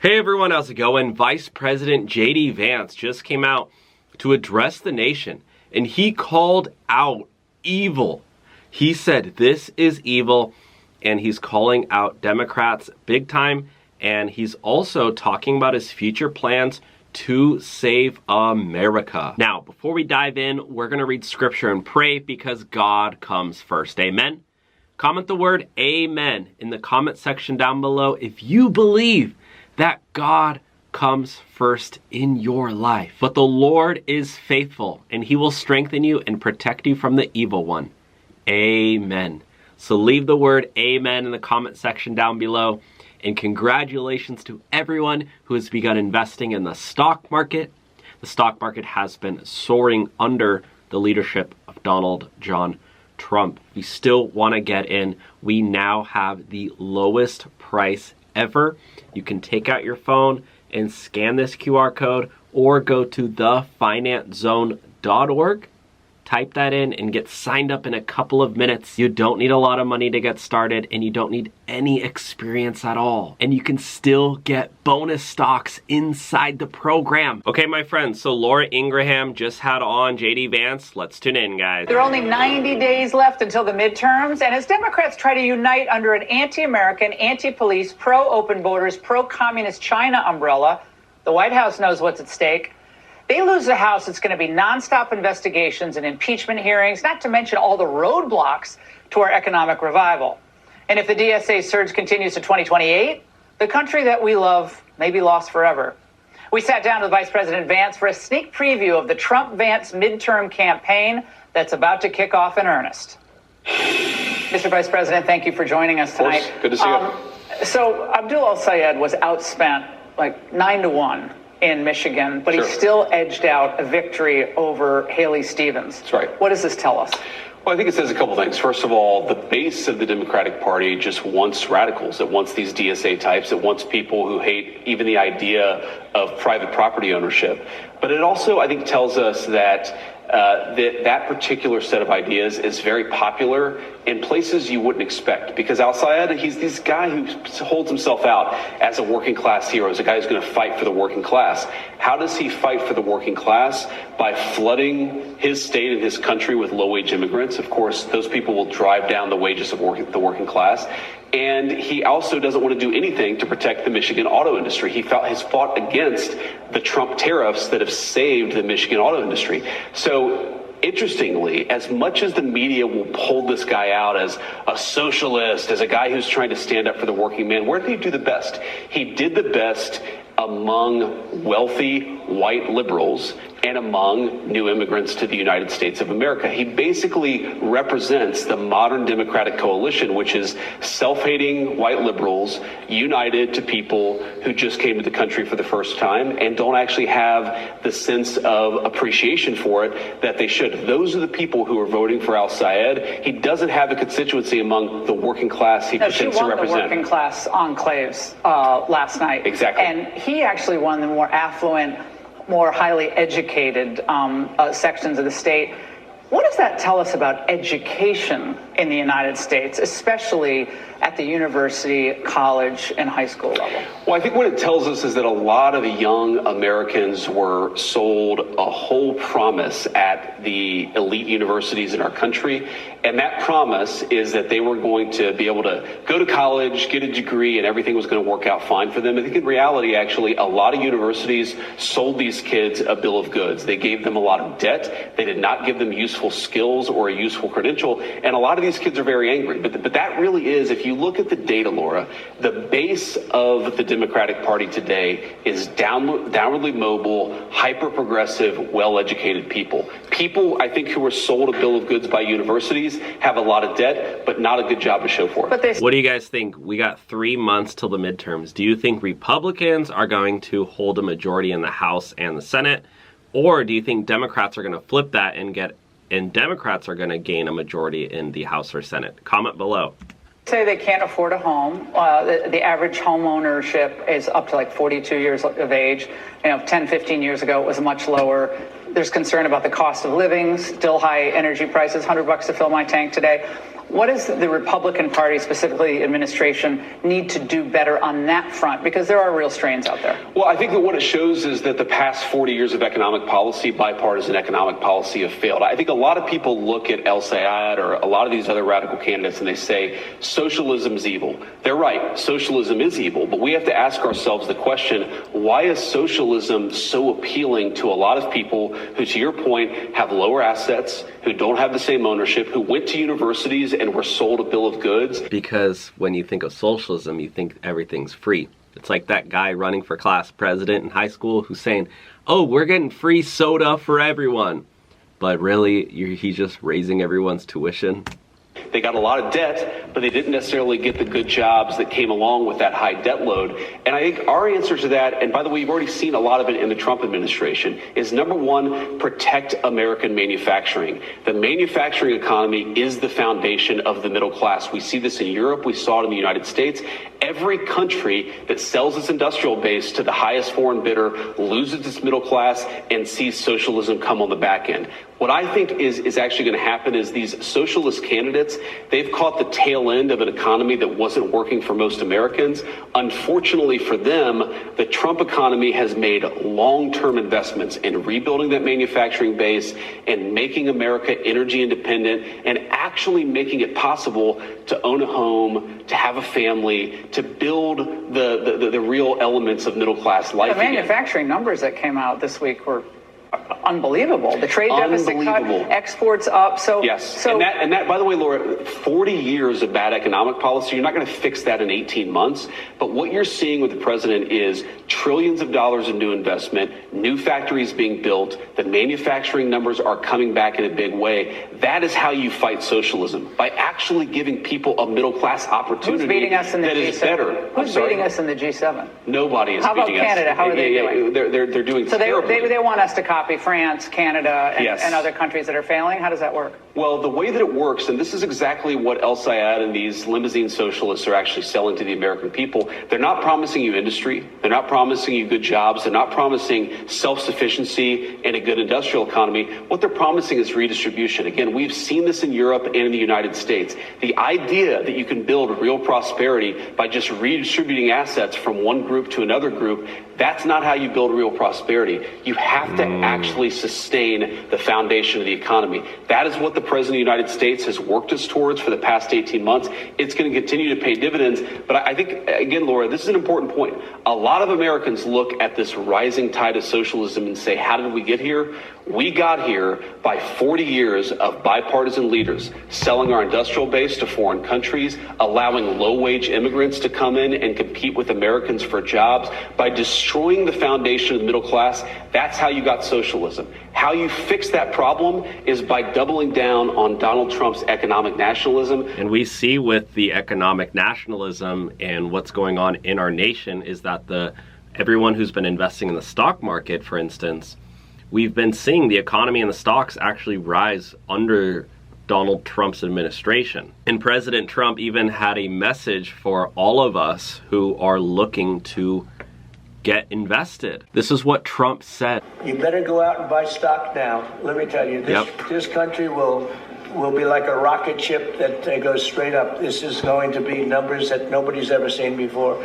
Hey everyone, how's it going? Vice President J.D. Vance just came out to address the nation, and he called out evil. He said this is evil, and he's calling out Democrats big time, and he's also talking about his future plans to save America. Now, before we dive in, we're going to read scripture and pray because God comes first. Amen? Comment the word amen in the comment section down below if you believe that God comes first in your life. But the Lord is faithful, and he will strengthen you and protect you from the evil one. Amen. So leave the word amen in the comment section down below. And congratulations to everyone who has begun investing in the stock market. The stock market has been soaring under the leadership of Donald John Trump. If you still want to get in, we now have the lowest price ever. You can take out your phone and scan this QR code or go to thefinanzone.org. Type that in and get signed up in a couple of minutes. You don't need a lot of money to get started, and you don't need any experience at all. And you can still get bonus stocks inside the program. Okay, my friends, so Laura Ingraham just had on J.D. Vance. Let's tune in, guys. There are only 90 days left until the midterms, and as Democrats try to unite under an anti-American, anti-police, pro-open borders, pro-communist China umbrella, the White House knows what's at stake. They lose the House, it's going to be nonstop investigations and impeachment hearings, not to mention all the roadblocks to our economic revival. And if the DSA surge continues to 2028, the country that we love may be lost forever. We sat down with Vice President Vance for a sneak preview of the Trump-Vance midterm campaign that's about to kick off in earnest. Mr. Vice President, thank you for joining us tonight. Of course. Good to see you. So Abdul El-Sayed was outspent like 9-1. In Michigan, but Sure. He still edged out a victory over Haley Stevens. That's right. What does this tell us? Well, I think it says a couple things. First of all, the base of the Democratic Party just wants radicals. It wants these DSA types. It wants people who hate even the idea of private property ownership. But it also, I think, tells us that that particular set of ideas is very popular in places you wouldn't expect. Because Al-Sayed, he's this guy who holds himself out as a working class hero, as a guy who's going to fight for the working class. How does he fight for the working class? By flooding his state and his country with low-wage immigrants. Of course, those people will drive down the wages of the working class. And he also doesn't want to do anything to protect the Michigan auto industry. He has fought against the Trump tariffs that have saved the Michigan auto industry. So, interestingly, as much as the media will pull this guy out as a socialist, as a guy who's trying to stand up for the working man, where did he do the best? He did the best among wealthy white liberals and among new immigrants to the United States of America. He basically represents the modern Democratic coalition, which is self-hating white liberals united to people who just came to the country for the first time and don't actually have the sense of appreciation for it that they should. Those are the people who are voting for Al-Sayed. He doesn't have a constituency among the working class he pretends to represent. She won the working class enclaves last night. Exactly. And he actually won the more affluent, more highly educated sections of the state. What does that tell us about education in the United States, especially at the university, college, and high school level? Well, I think what it tells us is that a lot of young Americans were sold a whole promise at the elite universities in our country. And that promise is that they were going to be able to go to college, get a degree, and everything was going to work out fine for them. I think in reality, actually, a lot of universities sold these kids a bill of goods. They gave them a lot of debt. They did not give them useful skills or a useful credential. And a lot of these kids are very angry. But that really is, if you look at the data, Laura, the base of the Democratic Party today is downwardly mobile, hyper-progressive, well-educated people. People, I think, who are sold a bill of goods by universities have a lot of debt, but not a good job to show for it. What do you guys think? We got 3 months till the midterms. Do you think Republicans are going to hold a majority in the House and the Senate? Or do you think Democrats are going to flip that and Democrats are going to gain a majority in the House or Senate? Comment below. Say they can't afford a home. The average home ownership is up to like 42 years of age. 10, 15 years ago, it was much lower. There's concern about the cost of living, still high energy prices, $100 to fill my tank today. What does the Republican Party, specifically administration, need to do better on that front? Because there are real strains out there. Well, I think that what it shows is that the past 40 years of economic policy, bipartisan economic policy, have failed. I think a lot of people look at El Sayed or a lot of these other radical candidates and they say socialism is evil. They're right. Socialism is evil. But we have to ask ourselves the question, why is socialism so appealing to a lot of people who, to your point, have lower assets, who don't have the same ownership, who went to universities and were sold a bill of goods? Because when you think of socialism, you think everything's free. It's like that guy running for class president in high school who's saying, oh, we're getting free soda for everyone. But really, he's just raising everyone's tuition. They got a lot of debt, but they didn't necessarily get the good jobs that came along with that high debt load. And I think our answer to that, and by the way, you've already seen a lot of it in the Trump administration, is number one, protect American manufacturing. The manufacturing economy is the foundation of the middle class. We see this in Europe. We saw it in the United States. Every country that sells its industrial base to the highest foreign bidder loses its middle class and sees socialism come on the back end. What I think is actually going to happen is these socialist candidates, they've caught the tail end of an economy that wasn't working for most Americans. Unfortunately for them, the Trump economy has made long-term investments in rebuilding that manufacturing base and making America energy independent and actually making it possible to own a home, to have a family, to build the real elements of middle-class life. The manufacturing numbers that came out this week were unbelievable. The trade deficit cut, exports up. So yes, and that, by the way, Laura, 40 years of bad economic policy, you're not going to fix that in 18 months. But what you're seeing with the president is trillions of dollars in new investment, new factories being built, the manufacturing numbers are coming back in a big way. That is how you fight socialism, by actually giving people a middle class opportunity. Who's beating us in the that G7? Is better. Who's beating us in the G7? Nobody is. How about beating Canada? us. How are they doing? They're doing so terribly. They want us to copy France, Canada, and, yes. and other countries that are failing. How does that work? Well, the way that it works, and this is exactly what El Sayed and these limousine socialists are actually selling to the American people. They're not promising you industry. They're not promising you good jobs. They're not promising self-sufficiency and a good industrial economy. What they're promising is redistribution. Again, we've seen this in Europe and in the United States. The idea that you can build real prosperity by just redistributing assets from one group to another group, that's not how you build real prosperity. You have to actually sustain the foundation of the economy. That is what the President of the United States has worked us towards for the past 18 months. It's going to continue to pay dividends. But I think, again, Laura, this is an important point. A lot of Americans look at this rising tide of socialism and say, how did we get here? We got here by 40 years of bipartisan leaders selling our industrial base to foreign countries, allowing low-wage immigrants to come in and compete with Americans for jobs, by destroying the foundation of the middle class. That's how you got socialism. How you fix that problem is by doubling down on Donald Trump's economic nationalism. And we see with the economic nationalism and what's going on in our nation is that everyone who's been investing in the stock market, for instance, we've been seeing the economy and the stocks actually rise under Donald Trump's administration. And President Trump even had a message for all of us who are looking to get invested. This is what Trump said. You better go out and buy stock now. Let me tell you, this country will be like a rocket ship that goes straight up. This is going to be numbers that nobody's ever seen before.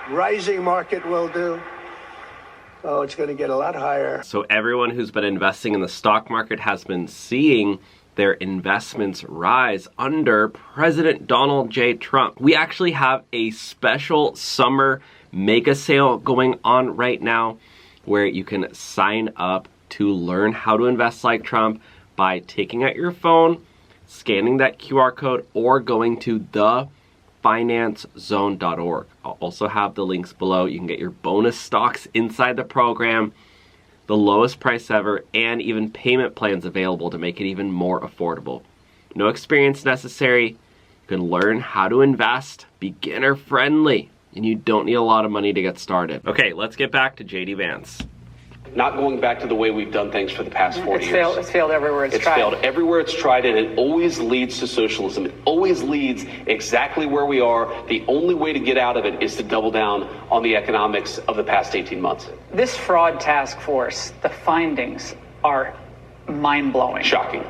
Rising market will do. Oh, it's going to get a lot higher. So everyone who's been investing in the stock market has been seeing their investments rise under President Donald J. Trump. We actually have a special summer mega sale going on right now where you can sign up to learn how to invest like Trump by taking out your phone, scanning that QR code, or going to thefinanzone.org. I'll also have the links below. You can get your bonus stocks inside the program, the lowest price ever, and even payment plans available to make it even more affordable. No experience necessary. You can learn how to invest, beginner friendly, and you don't need a lot of money to get started. Okay, let's get back to JD Vance. Not going back to the way we've done things for the past 40 years. It's failed everywhere it's tried. It's failed everywhere it's tried, and it always leads to socialism. It always leads exactly where we are. The only way to get out of it is to double down on the economics of the past 18 months. This fraud task force, the findings are mind-blowing. Shocking.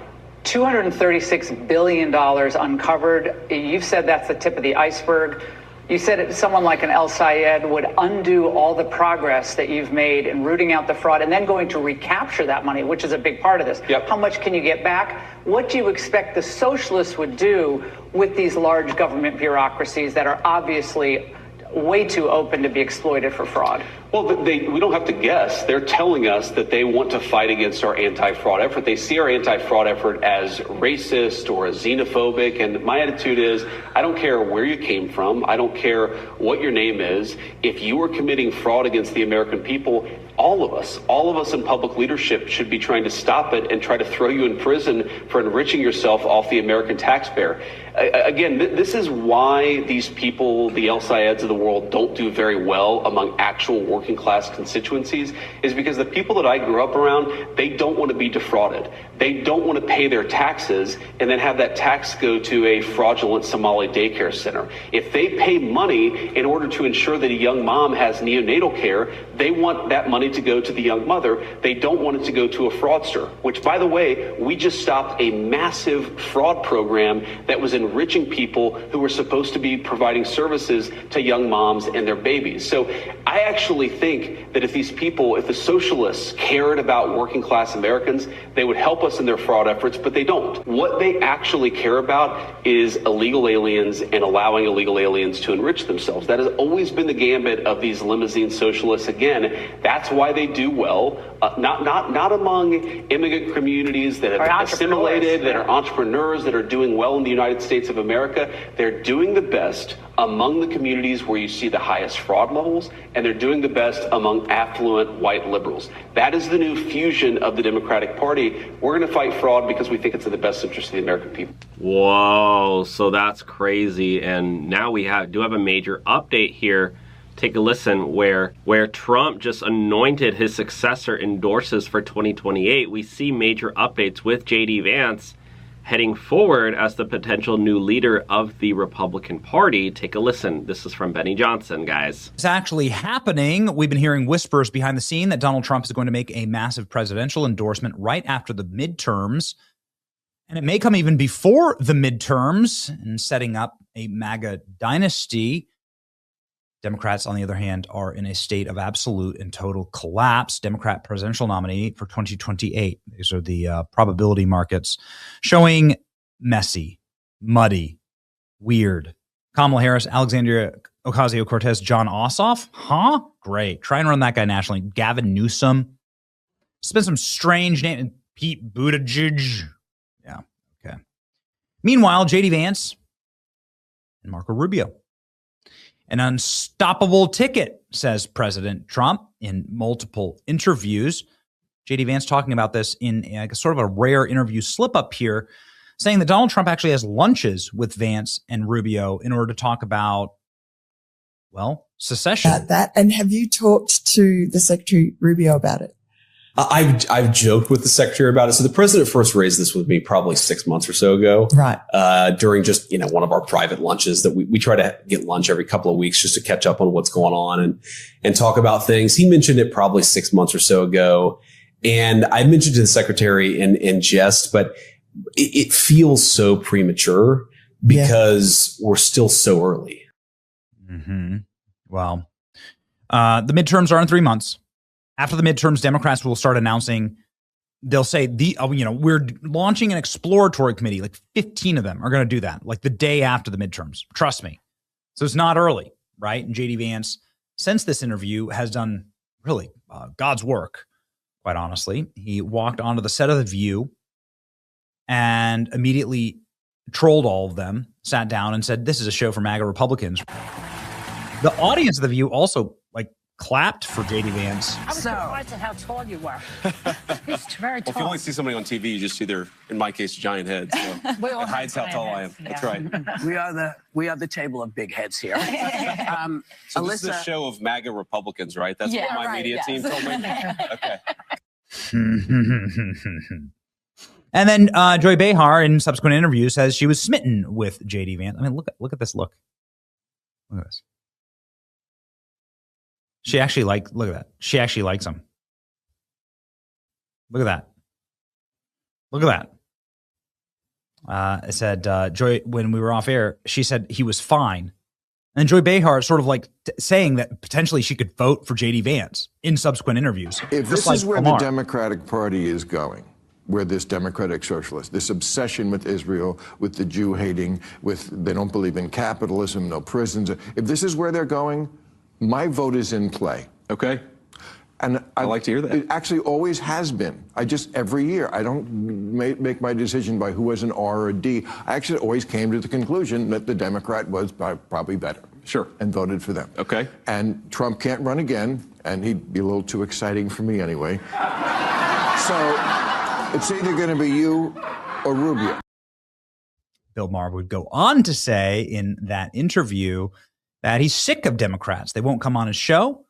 $236 billion uncovered. You've said that's the tip of the iceberg. You said someone like an El Sayed would undo all the progress that you've made in rooting out the fraud and then going to recapture that money, which is a big part of this. Yep. How much can you get back? What do you expect the socialists would do with these large government bureaucracies that are obviously way too open to be exploited for fraud? Well, we don't have to guess. They're telling us that they want to fight against our anti-fraud effort. They see our anti-fraud effort as racist or as xenophobic. And my attitude is, I don't care where you came from. I don't care what your name is. If you are committing fraud against the American people, all of us in public leadership should be trying to stop it and try to throw you in prison for enriching yourself off the American taxpayer. Again, this is why these people, the El Sayeds of the world, don't do very well among actual working class constituencies, is because the people that I grew up around, they don't want to be defrauded. They don't want to pay their taxes and then have that tax go to a fraudulent Somali daycare center. If they pay money in order to ensure that a young mom has neonatal care, they want that money to go to the young mother. They don't want it to go to a fraudster, which, by the way, we just stopped a massive fraud program that was enriching people who were supposed to be providing services to young moms and their babies. So I actually think that if the socialists cared about working class Americans, they would help us in their fraud efforts, but they don't. What they actually care about is illegal aliens and allowing illegal aliens to enrich themselves. That has always been the gambit of these limousine socialists. Again, that's why they do well, not among immigrant communities that have assimilated, that are entrepreneurs, that are doing well in the United States of America. They're doing the best among the communities where you see the highest fraud levels, and they're doing the best among affluent white liberals. That is the new fusion of the Democratic Party. We're going to fight fraud because we think it's in the best interest of the American people. Whoa, so that's crazy. And now we do have a major update here. Take a listen where Trump just anointed his successor endorses for 2028. We see major updates with J.D. Vance heading forward as the potential new leader of the Republican Party. Take a listen. This is from Benny Johnson, guys. It's actually happening. We've been hearing whispers behind the scene that Donald Trump is going to make a massive presidential endorsement right after the midterms. And it may come even before the midterms and setting up a MAGA dynasty. Democrats, on the other hand, are in a state of absolute and total collapse. Democrat presidential nominee for 2028. These are the probability markets showing messy, muddy, weird. Kamala Harris, Alexandria Ocasio-Cortez, John Ossoff. Huh? Great. Try and run that guy nationally. Gavin Newsom. It's been some strange name. Pete Buttigieg. Yeah. Okay. Meanwhile, J.D. Vance and Marco Rubio. An unstoppable ticket, says President Trump in multiple interviews. J.D. Vance talking about this in sort of a rare interview slip up here, saying that Donald Trump actually has lunches with Vance and Rubio in order to talk about, well, secession. And have you talked to the Secretary Rubio about it? I've joked with the secretary about it. So the president first raised this with me probably 6 months or so ago, right? During just one of our private lunches that we try to get lunch every couple of weeks just to catch up on what's going on and talk about things. He mentioned it probably 6 months or so ago, and I mentioned to the secretary in jest, but it feels so premature because we're still so early. Mm-hmm. Well, the midterms are in 3 months. After the midterms, Democrats will start announcing, they'll say, we're launching an exploratory committee. Like 15 of them are going to do that, like the day after the midterms. Trust me. So it's not early, right? And J.D. Vance, since this interview, has done really God's work, quite honestly. He walked onto the set of The View and immediately trolled all of them, sat down and said, this is a show for MAGA Republicans. The audience of The View also clapped for J.D. Vance. I was surprised at how tall you were. He's very tall. Well, if you only see somebody on TV, you just see their, in my case, giant heads. So it hides how tall I am. Yeah. That's right. We are the table of big heads here. So this is a show of MAGA Republicans, right? That's what my media team told me. Okay. And then Joy Behar, in subsequent interviews, says she was smitten with J.D. Vance. I mean, look at this look. Look at this. Look at that. She actually likes him. Look at that. Look at that. said, Joy, when we were off air, she said he was fine. And Joy Behar sort of like saying that potentially she could vote for J.D. Vance in subsequent interviews. If this is where the Democratic Party is going, where this democratic socialist, this obsession with Israel, with the Jew hating, with they don't believe in capitalism, no prisons. If this is where they're going, my vote is in play. Okay. And I like to hear that. It actually always has been. Every year, I don't make my decision by who was an R or a D. I actually always came to the conclusion that the Democrat was probably better. Sure. And voted for them. Okay. And Trump can't run again, and he'd be a little too exciting for me anyway. So it's either going to be you or Rubio. Bill Maher would go on to say in that interview that he's sick of Democrats. They won't come on his show.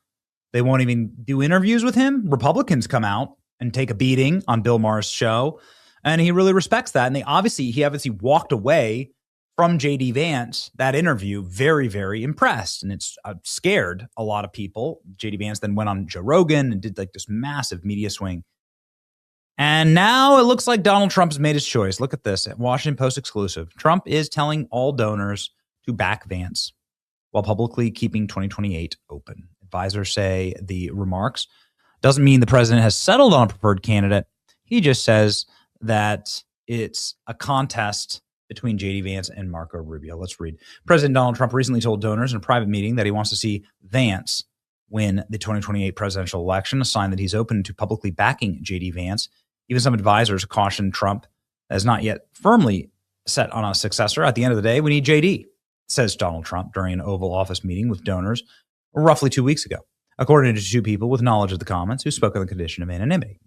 They won't even do interviews with him. Republicans come out and take a beating on Bill Maher's show, and he really respects that. And he obviously walked away from J.D. Vance, that interview, very, very impressed. And it's scared a lot of people. J.D. Vance then went on Joe Rogan and did like this massive media swing. And now it looks like Donald Trump's made his choice. Look at this, Washington Post exclusive. Trump is telling all donors to back Vance while publicly keeping 2028 open. Advisors say the remarks doesn't mean the president has settled on a preferred candidate. He just says that it's a contest between J.D. Vance and Marco Rubio. Let's read. President Donald Trump recently told donors in a private meeting that he wants to see Vance win the 2028 presidential election, a sign that he's open to publicly backing J.D. Vance. Even some advisors cautioned Trump has not yet firmly set on a successor. At the end of the day, we need J.D., says Donald Trump during an Oval Office meeting with donors roughly 2 weeks ago, according to two people with knowledge of the comments who spoke on the condition of anonymity.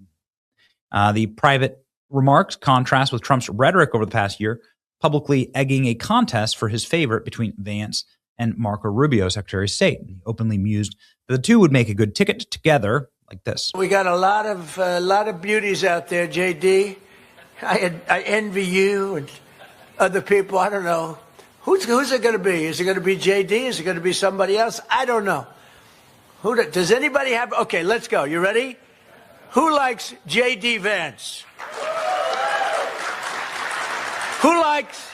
The private remarks contrast with Trump's rhetoric over the past year, publicly egging a contest for his favorite between Vance and Marco Rubio, Secretary of State. He openly mused that the two would make a good ticket together like this. We got a lot of beauties out there, JD. I envy you and other people. I don't know. Who's it going to be? Is it going to be JD? Is it going to be somebody else? I don't know. Does anybody have? Okay, let's go. You ready? Who likes JD Vance? Who likes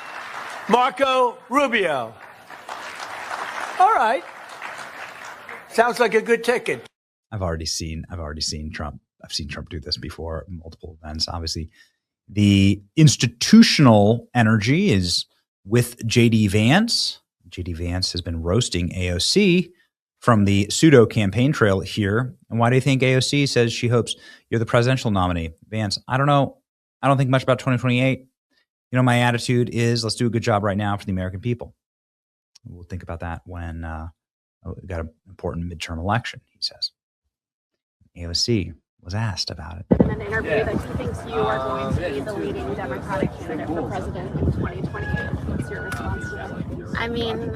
Marco Rubio? All right. Sounds like a good ticket. I've already seen Trump. I've seen Trump do this before at multiple events. Obviously, the institutional energy is with J.D. Vance. J.D. Vance has been roasting AOC from the pseudo campaign trail here. And why do you think AOC says she hopes you're the presidential nominee? Vance, I don't know. I don't think much about 2028. You know, my attitude is let's do a good job right now for the American people. We'll think about that when we've got an important midterm election, he says. AOC was asked about it. In an interview that he thinks you are going to be the leading Democratic candidate for president in 2028. What's your response to that? I mean,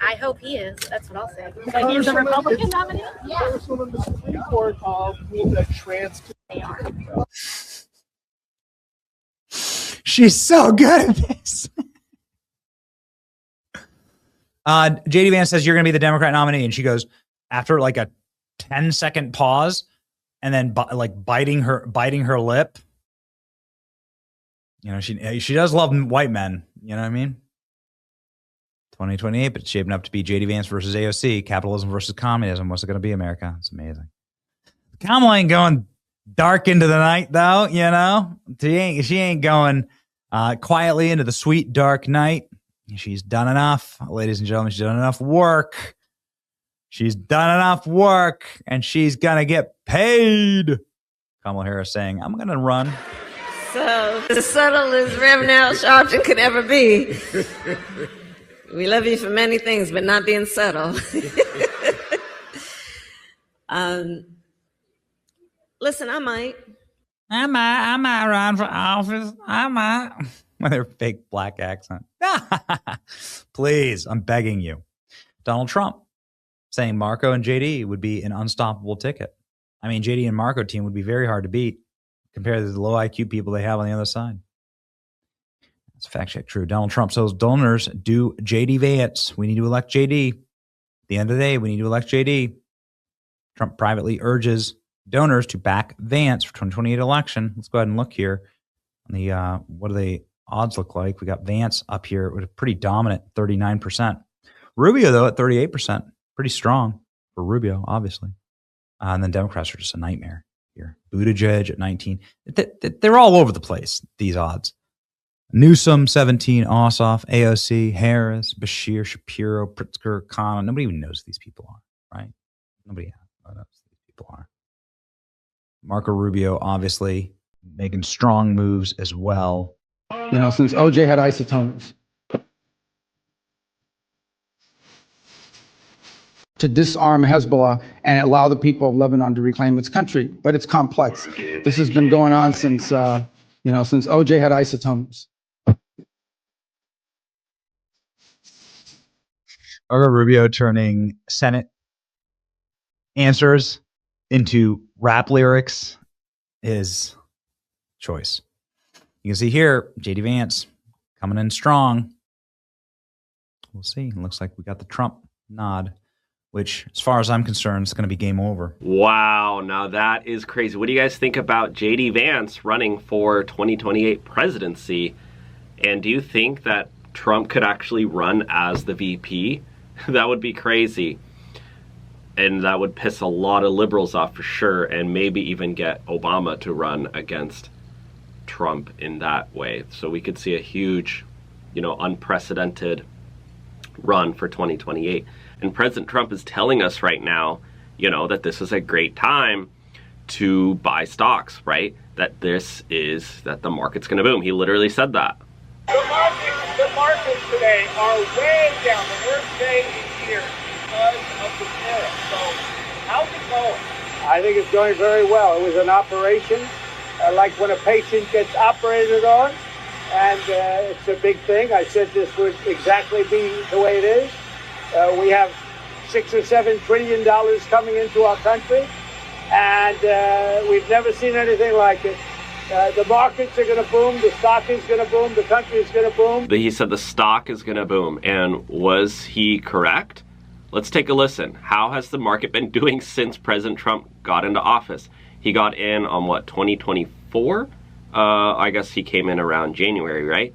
I hope he is. That's what I'll say. But he's a Republican nominee? Yeah. Person on the Supreme Court ruled that trans They are. She's so good at this. J.D. Vance says, you're going to be the Democrat nominee. And she goes, after like a 10-second pause and then biting her lip. You know, she does love white men. You know what I mean? 2028, but it's shaping up to be J.D. Vance versus AOC. Capitalism versus communism. What's it going to be, America? It's amazing. Kamala ain't going dark into the night, though, you know? She ain't going quietly into the sweet, dark night. She's done enough. Ladies and gentlemen, she's done enough work. She's done enough work, and she's going to get paid. Kamala Harris saying, I'm going to run. So, as subtle as Reverend Al Sharpton could ever be, we love you for many things, but not being subtle. Listen, I might run for office. I might. With their fake black accent. Please, I'm begging you. Donald Trump saying Marco and JD would be an unstoppable ticket. I mean, JD and Marco team would be very hard to beat compared to the low IQ people they have on the other side. That's a fact check true. Donald Trump says donors do JD Vance. We need to elect JD. At the end of the day, we need to elect JD. Trump privately urges donors to back Vance for 2028 election. Let's go ahead and look here on the what do the odds look like? We got Vance up here with a pretty dominant 39%. Rubio, though, at 38%. Pretty strong for Rubio, obviously. And then Democrats are just a nightmare here. Buttigieg at 19. They're all over the place, these odds. Newsom, 17. Ossoff, AOC, Harris, Bashir, Shapiro, Pritzker, Khan. Nobody even knows who these people are, right? Nobody knows who these people are. Marco Rubio, obviously, making strong moves as well. You know, since OJ had isotones. To disarm Hezbollah and allow the people of Lebanon to reclaim its country. But it's complex. This has been going on since, since OJ had isotones. Marco Rubio turning Senate answers into rap lyrics is choice. You can see here, J.D. Vance coming in strong. We'll see. It looks like we got the Trump nod, which, as far as I'm concerned, is going to be game over. Wow, now that is crazy. What do you guys think about J.D. Vance running for 2028 presidency? And do you think that Trump could actually run as the VP? That would be crazy. And that would piss a lot of liberals off for sure, and maybe even get Obama to run against Trump in that way. So we could see a huge, unprecedented run for 2028. And President Trump is telling us right now, that this is a great time to buy stocks, right? That the market's going to boom. He literally said that. The markets today are way down, the worst day in years because of the tariff. So how's it going? I think it's going very well. It was an operation, like when a patient gets operated on, and it's a big thing. I said this would exactly be the way it is. We have $6 or $7 trillion coming into our country, and we've never seen anything like it. The markets are going to boom, the stock is going to boom, the country is going to boom. He said the stock is going to boom, and was he correct? Let's take a listen. How has the market been doing since President Trump got into office? He got in on 2024? I guess he came in around January, right?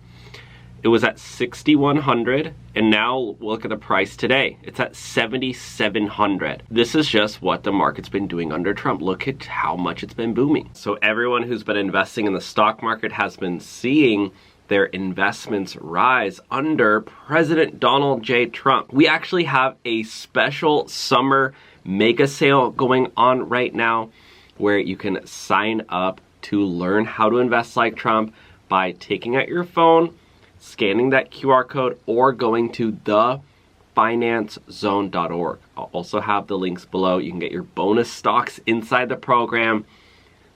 It was at 6,100, and now look at the price today. It's at 7,700. This is just what the market's been doing under Trump. Look at how much it's been booming. So everyone who's been investing in the stock market has been seeing their investments rise under President Donald J. Trump. We actually have a special summer mega sale going on right now where you can sign up to learn how to invest like Trump by taking out your phone, scanning that QR code, or going to thefinancezone.org. I'll also have the links below. You can get your bonus stocks inside the program,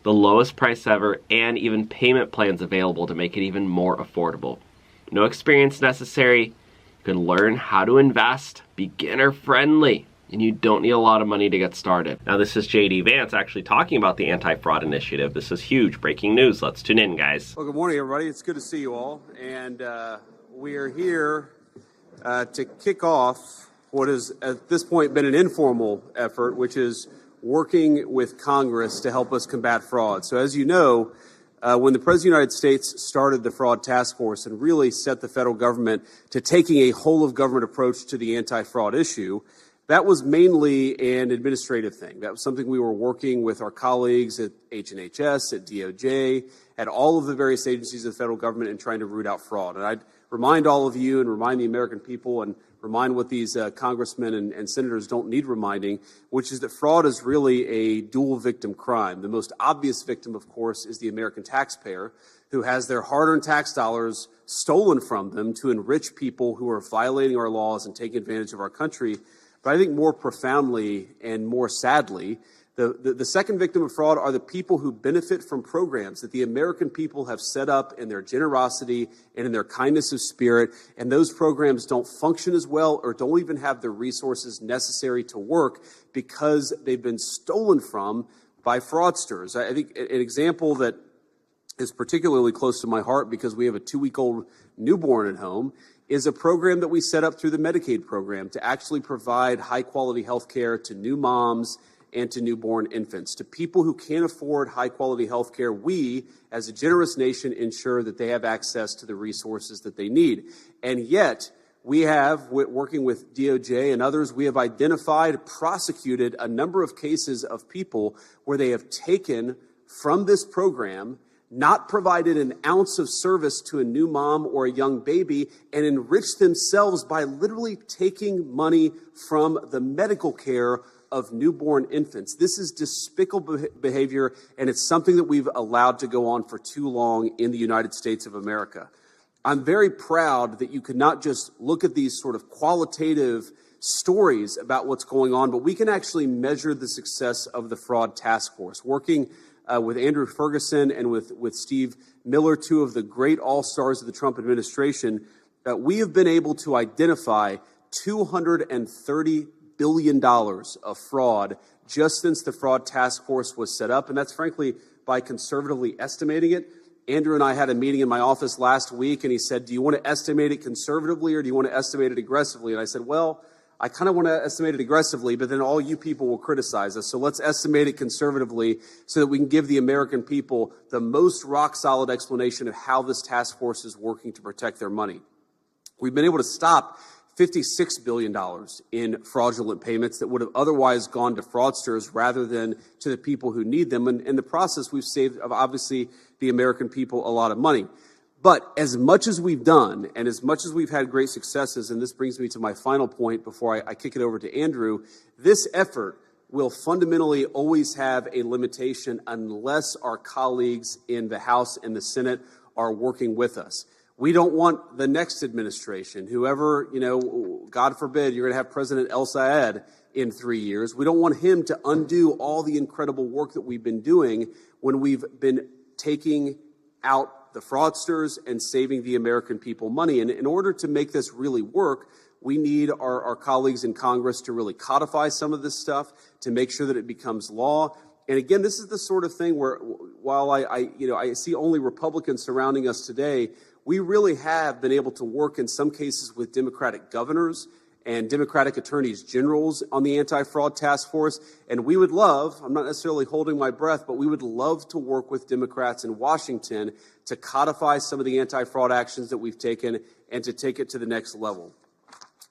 the lowest price ever, and even payment plans available to make it even more affordable. No experience necessary. You can learn how to invest, beginner friendly, and you don't need a lot of money to get started. Now, this is J.D. Vance actually talking about the anti-fraud initiative. This is huge breaking news. Let's tune in, guys. Well, good morning, everybody. It's good to see you all. And we are here to kick off what has, at this point, been an informal effort, which is working with Congress to help us combat fraud. So as you know, when the President of the United States started the Fraud Task Force and really set the federal government to taking a whole-of-government approach to the anti-fraud issue, that was mainly an administrative thing. That was something we were working with our colleagues at H&HS, at DOJ, at all of the various agencies of the federal government in trying to root out fraud. And I'd remind all of you and remind the American people and remind what these congressmen and senators don't need reminding, which is that fraud is really a dual victim crime. The most obvious victim, of course, is the American taxpayer, who has their hard-earned tax dollars stolen from them to enrich people who are violating our laws and taking advantage of our country. But I think more profoundly and more sadly, the second victim of fraud are the people who benefit from programs that the American people have set up in their generosity and in their kindness of spirit, and those programs don't function as well or don't even have the resources necessary to work because they've been stolen from by fraudsters. I think an example that is particularly close to my heart because we have a 2-week-old newborn at home is a program that we set up through the Medicaid program to actually provide high-quality health care to new moms and to newborn infants. To people who can't afford high-quality health care, we, as a generous nation, ensure that they have access to the resources that they need. And yet, we have, working with DOJ and others, we have identified, prosecuted a number of cases of people where they have taken from this program, not provided an ounce of service to a new mom or a young baby, and enriched themselves by literally taking money from the medical care of newborn infants. This is despicable behavior, and it's something that we've allowed to go on for too long in the United States of America. I'm very proud that you could not just look at these sort of qualitative stories about what's going on, but we can actually measure the success of the fraud task force. Working with Andrew Ferguson and with Steve Miller, two of the great all-stars of the Trump administration, we have been able to identify $230 billion of fraud just since the fraud task force was set up. And that's frankly by conservatively estimating it. Andrew and I had a meeting in my office last week, and he said, do you want to estimate it conservatively or do you want to estimate it aggressively? And I said, well, I kind of want to estimate it aggressively, but then all you people will criticize us. So let's estimate it conservatively so that we can give the American people the most rock-solid explanation of how this task force is working to protect their money. We've been able to stop $56 billion in fraudulent payments that would have otherwise gone to fraudsters rather than to the people who need them. And in the process, we've saved, obviously, the American people a lot of money. But as much as we've done and as much as we've had great successes, and this brings me to my final point before I kick it over to Andrew, this effort will fundamentally always have a limitation unless our colleagues in the House and the Senate are working with us. We don't want the next administration, whoever, God forbid, you're going to have President El Sayed in 3 years. We don't want him to undo all the incredible work that we've been doing when we've been taking out the fraudsters and saving the American people money. And in order to make this really work, we need our colleagues in Congress to really codify some of this stuff, to make sure that it becomes law. And again, this is the sort of thing where, while I see only Republicans surrounding us today, we really have been able to work in some cases with Democratic governors and Democratic attorneys generals on the anti-fraud task force. And we would love, I'm not necessarily holding my breath, but we would love to work with Democrats in Washington to codify some of the anti-fraud actions that we've taken and to take it to the next level.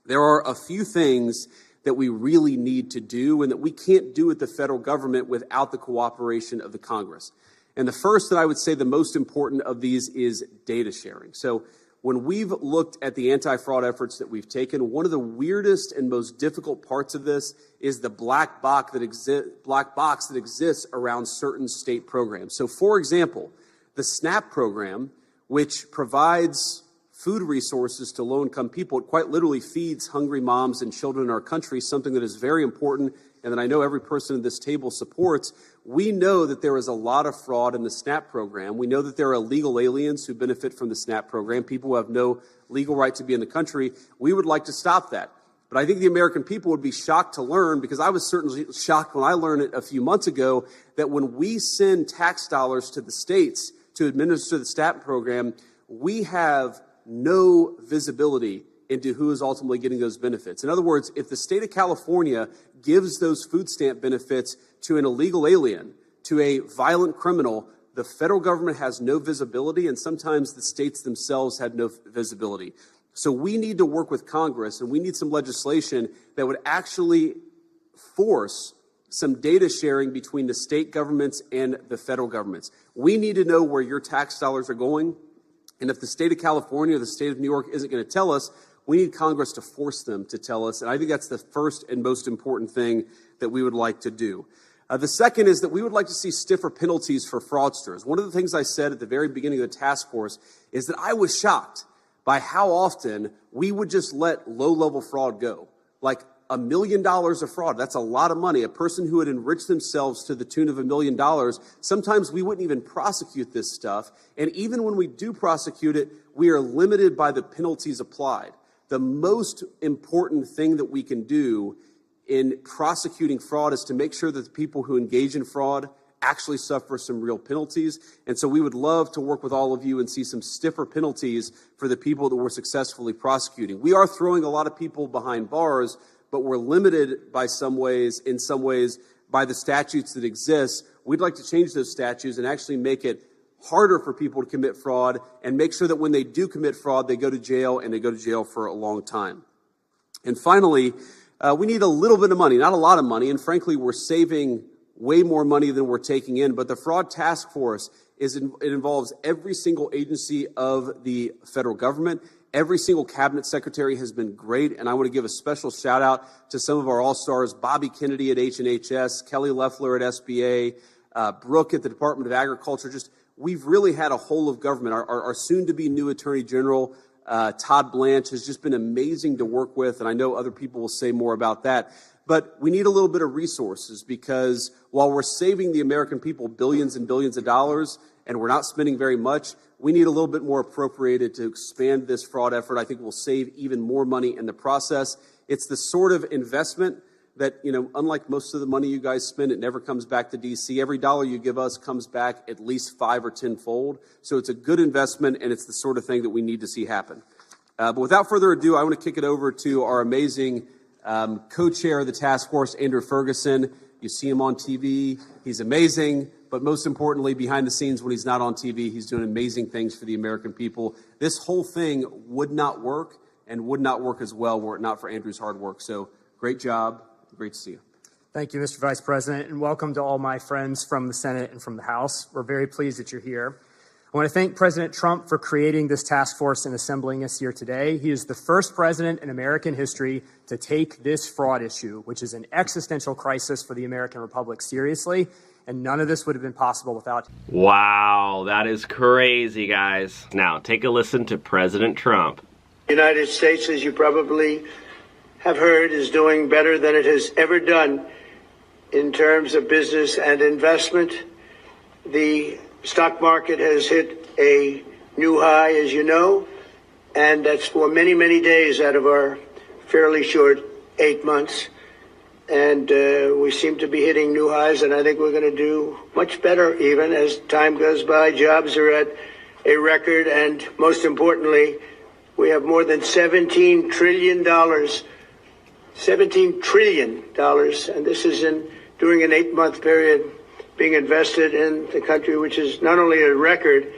There are a few things that we really need to do and that we can't do at the federal government without the cooperation of the Congress. And the first that I would say the most important of these is data sharing. So when we've looked at the anti-fraud efforts that we've taken, one of the weirdest and most difficult parts of this is the black box that exists around certain state programs. So, for example, the SNAP program, which provides food resources to low-income people, it quite literally feeds hungry moms and children in our country, something that is very important and that I know every person at this table supports. We know that there is a lot of fraud in the SNAP program. We know that there are illegal aliens who benefit from the SNAP program, people who have no legal right to be in the country. We would like to stop that. But I think the American people would be shocked to learn, because I was certainly shocked when I learned it a few months ago, that when we send tax dollars to the states to administer the SNAP program, we have no visibility into who is ultimately getting those benefits. In other words, if the state of California gives those food stamp benefits to an illegal alien, to a violent criminal, the federal government has no visibility, and sometimes the states themselves have no visibility. So we need to work with Congress, and we need some legislation that would actually force some data sharing between the state governments and the federal governments. We need to know where your tax dollars are going, and if the state of California or the state of New York isn't going to tell us, we need Congress to force them to tell us, and I think that's the first and most important thing that we would like to do. The second is that we would like to see stiffer penalties for fraudsters. One of the things I said at the very beginning of the task force is that I was shocked by how often we would just let low-level fraud go. Like $1 million of fraud, that's a lot of money. A person who had enriched themselves to the tune of $1 million, sometimes we wouldn't even prosecute this stuff. And even when we do prosecute it, we are limited by the penalties applied. The most important thing that we can do in prosecuting fraud is to make sure that the people who engage in fraud actually suffer some real penalties. And so we would love to work with all of you and see some stiffer penalties for the people that we're successfully prosecuting. We are throwing a lot of people behind bars, but we're limited by in some ways by the statutes that exist. We'd like to change those statutes and actually make it harder for people to commit fraud and make sure that when they do commit fraud, they go to jail, and they go to jail for a long time. And finally, we need a little bit of money, not a lot of money, and frankly, we're saving way more money than we're taking in, but the Fraud Task Force it involves every single agency of the federal government. Every single cabinet secretary has been great, and I want to give a special shout out to some of our all-stars, Bobby Kennedy at H&HS, Kelly Loeffler at SBA, Brooke at the Department of Agriculture. We've really had a whole of government. Our soon-to-be new Attorney General, Todd Blanche, has just been amazing to work with, and I know other people will say more about that. But we need a little bit of resources, because while we're saving the American people billions and billions of dollars and we're not spending very much, we need a little bit more appropriated to expand this fraud effort. I think we'll save even more money in the process. It's the sort of investment that, unlike most of the money you guys spend, it never comes back to D.C. Every dollar you give us comes back at least 5 or 10-fold. So it's a good investment, and it's the sort of thing that we need to see happen. But without further ado, I want to kick it over to our amazing co-chair of the task force, Andrew Ferguson. You see him on TV. He's amazing. But most importantly, behind the scenes, when he's not on TV, he's doing amazing things for the American people. This whole thing would not work, and would not work as well were it not for Andrew's hard work. So great job. Great to see you. Thank you, Mr. Vice President, and welcome to all my friends from the Senate and from the House. We're very pleased that you're here. I want to thank President Trump for creating this task force and assembling us here today. He is the first president in American history to take this fraud issue, which is an existential crisis for the American Republic, seriously, and none of this would have been possible without. Wow, that is crazy, guys. Now, take a listen to President Trump. The United States, as you probably have heard, is doing better than it has ever done in terms of business and investment. The stock market has hit a new high, as you know, and that's for many, many days out of our fairly short 8 months. And we seem to be hitting new highs, and I think we're going to do much better even as time goes by. Jobs are at a record, and most importantly, we have more than $17 trillion. $17 trillion, and this is during an 8-month period being invested in the country, which is not only a record,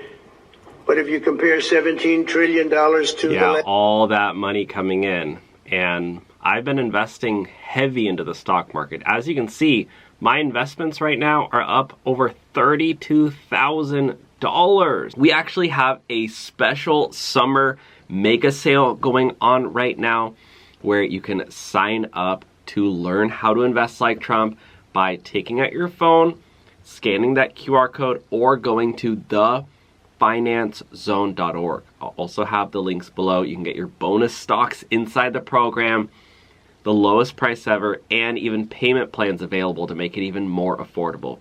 but if you compare $17 trillion to all that money coming in. And I've been investing heavy into the stock market. As you can see, my investments right now are up over $32,000. We actually have a special summer mega sale going on right now, where you can sign up to learn how to invest like Trump by taking out your phone, scanning that QR code, or going to thefinanzone.org. I'll also have the links below. You can get your bonus stocks inside the program, the lowest price ever, and even payment plans available to make it even more affordable.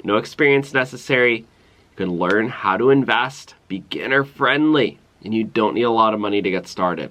No experience necessary. You can learn how to invest, beginner friendly, and you don't need a lot of money to get started.